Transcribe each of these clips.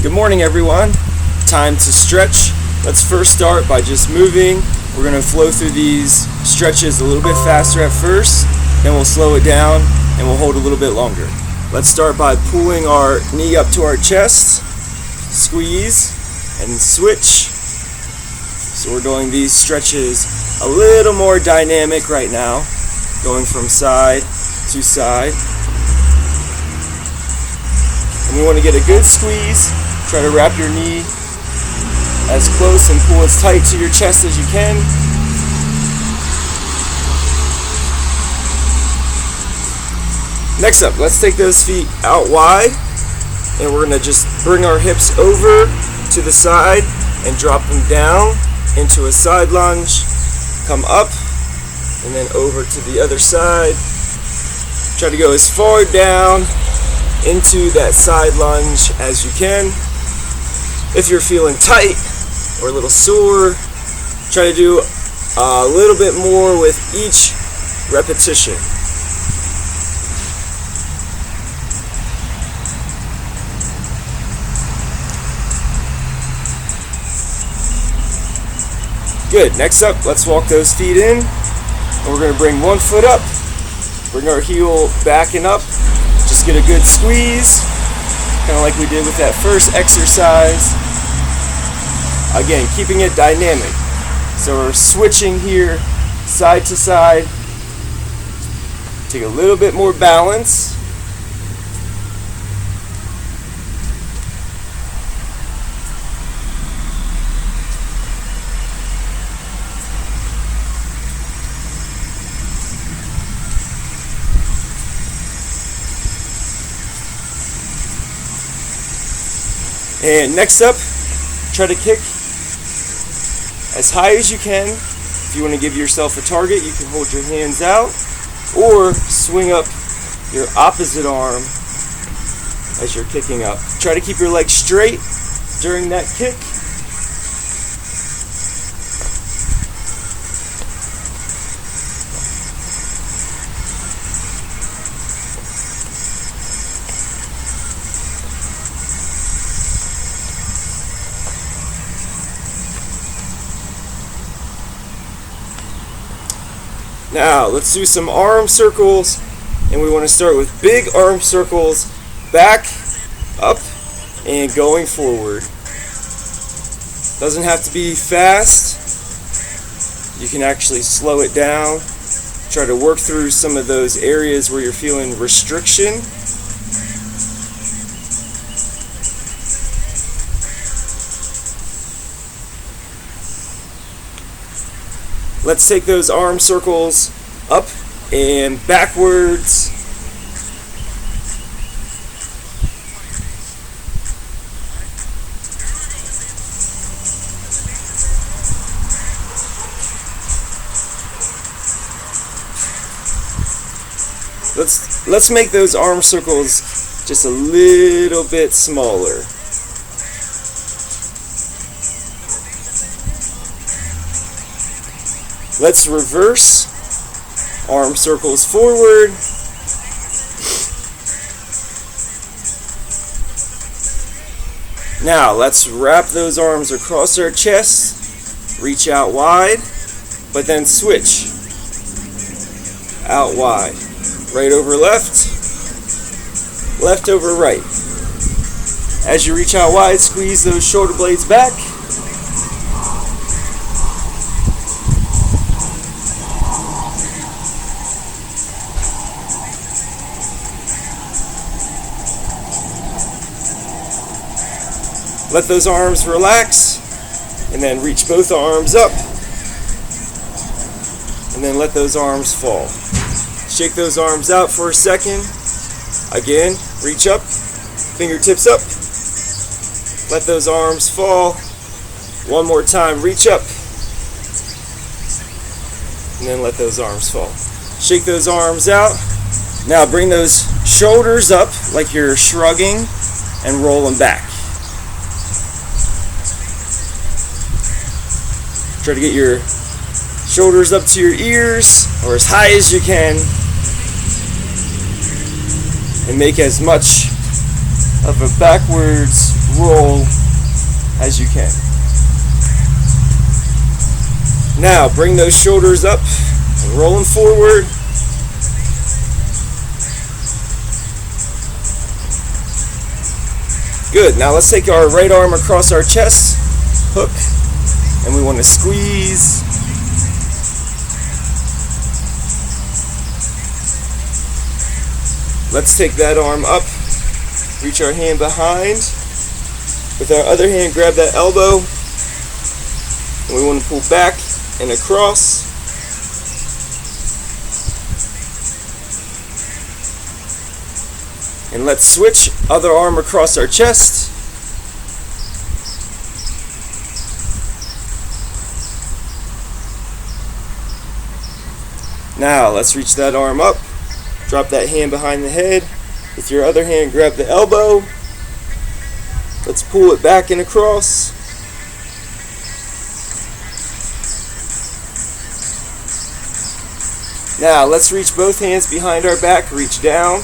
Good morning, everyone. Time to stretch. Let's first start by just moving. We're going to flow through these stretches a little bit faster at first, then we'll slow it down and we'll hold a little bit longer. Let's start by pulling our knee up to our chest, squeeze, and switch. So we're doing these stretches a little more dynamic right now, going from side to side. And we want to get a good squeeze. Try to wrap your knee as close and pull as tight to your chest as you can. Next up, let's take those feet out wide, and we're going to just bring our hips over to the side and drop them down into a side lunge. Come up and then over to the other side. Try to go as far down into that side lunge as you can. If you're feeling tight or a little sore, try to do a little bit more with each repetition. Good. Next up, let's walk those feet in. And we're going to bring one foot up, bring our heel back and up. Just get a good squeeze, kind of like we did with that first exercise. Again, keeping it dynamic. So we're switching here, side to side. Take a little bit more balance. And next up, try to kick as high as you can. If you want to give yourself a target, you can hold your hands out or swing up your opposite arm as you're kicking up. Try to keep your legs straight during that kick. Now, let's do some arm circles, and we want to start with big arm circles, back, up, and going forward. Doesn't have to be fast. You can actually slow it down. Try to work through some of those areas where you're feeling restriction. Let's take those arm circles up and backwards. Let's make those arm circles just a little bit smaller. Let's reverse arm circles forward. Now let's wrap those arms across our chest, reach out wide, but then switch. Out wide. Right over left, left over right. As you reach out wide, squeeze those shoulder blades back. Let those arms relax, and then reach both arms up, and then let those arms fall. Shake those arms out for a second. Again, reach up, fingertips up. Let those arms fall. One more time, reach up, and then let those arms fall. Shake those arms out. Now bring those shoulders up like you're shrugging and roll them back. Try to get your shoulders up to your ears or as high as you can, and make as much of a backwards roll as you can. Now bring those shoulders up and rolling forward. Good. Now let's take our right arm across our chest, hook, and we want to squeeze. Let's take that arm up, reach our hand behind. With our other hand, grab that elbow, and we want to pull back and across. And let's switch, other arm across our chest. Now let's reach that arm up, drop that hand behind the head. With your other hand, grab the elbow. Let's pull it back and across. Now let's reach both hands behind our back, reach down.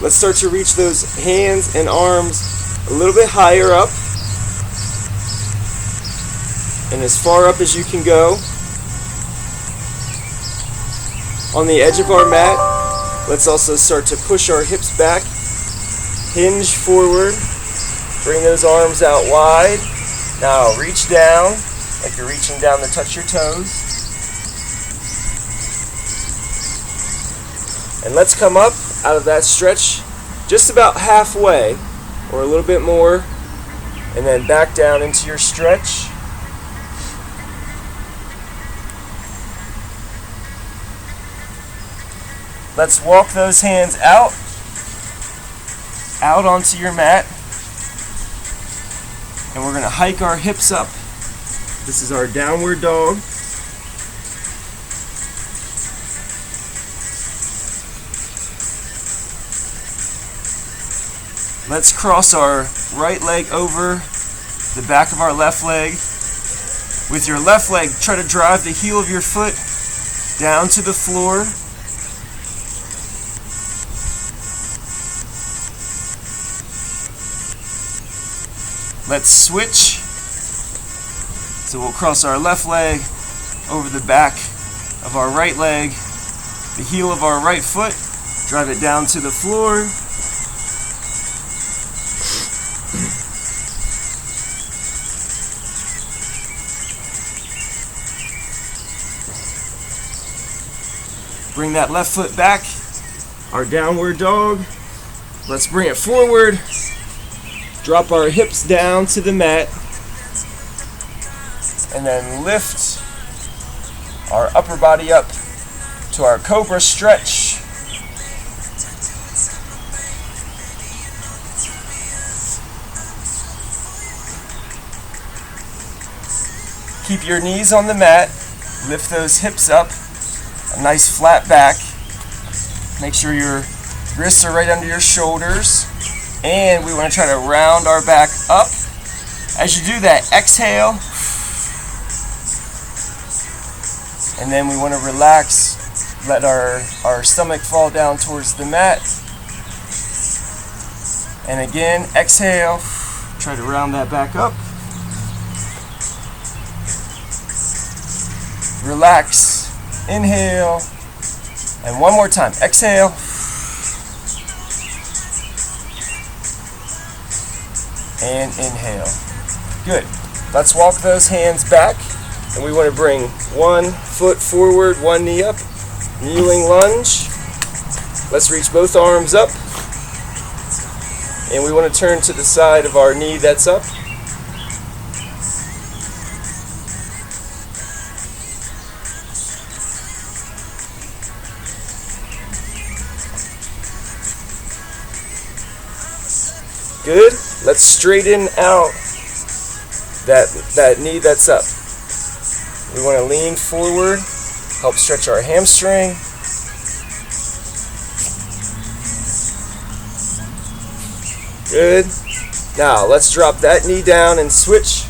Let's start to reach those hands and arms a little bit higher up and as far up as you can go. On the edge of our mat, let's also start to push our hips back, hinge forward, bring those arms out wide. Now reach down like you're reaching down to touch your toes. And let's come up out of that stretch just about halfway or a little bit more, and then back down into your stretch. Let's walk those hands out onto your mat, and we're going to hike our hips up. This is our downward dog. Let's cross our right leg over the back of our left leg. With your left leg, try to drive the heel of your foot down to the floor. Let's switch. So we'll cross our left leg over the back of our right leg, the heel of our right foot, drive it down to the floor. Bring that left foot back, our downward dog. Let's bring it forward. Drop our hips down to the mat. And then lift our upper body up to our cobra stretch. Keep your knees on the mat. Lift those hips up. A nice flat back. Make sure your wrists are right under your shoulders. And we want to try to round our back up. As you do that, exhale. And then we want to relax. Let our stomach fall down towards the mat. And again, exhale. Try to round that back up. Relax. Inhale, and one more time. Exhale, and inhale. Good. Let's walk those hands back, and we want to bring one foot forward, one knee up, kneeling lunge. Let's reach both arms up, and we want to turn to the side of our knee that's up. Good. Let's straighten out that knee that's up. We want to lean forward, help stretch our hamstring. Good. Now let's drop that knee down and switch.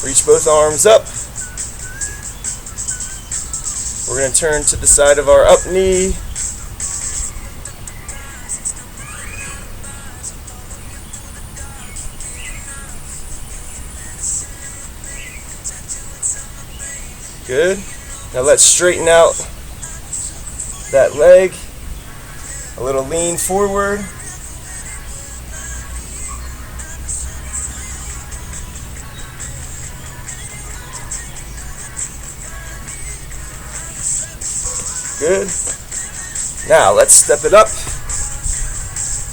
Reach both arms up. We're going to turn to the side of our up knee. Good. Now let's straighten out that leg. A little lean forward. Good. Now let's step it up.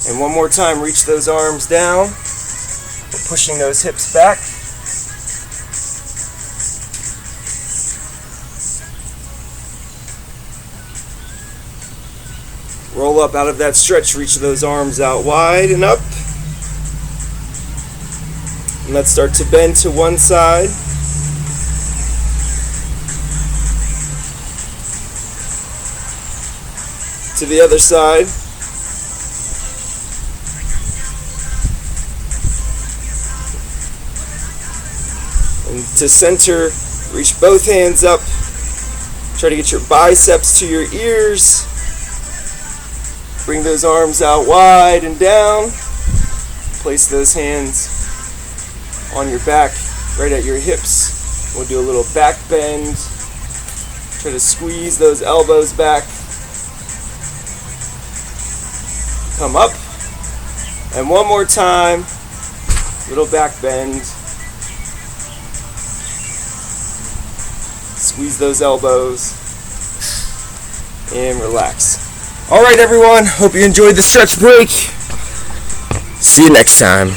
And one more time, reach those arms down. We're pushing those hips back. Roll up out of that stretch, reach those arms out wide and up. And let's start to bend to one side. To the other side. And to center, reach both hands up. Try to get your biceps to your ears. Bring those arms out wide and down. Place those hands on your back, right at your hips. We'll do a little back bend. Try to squeeze those elbows back. Come up. And one more time. Little back bend. Squeeze those elbows. And relax. Alright everyone, hope you enjoyed the stretch break. See you next time.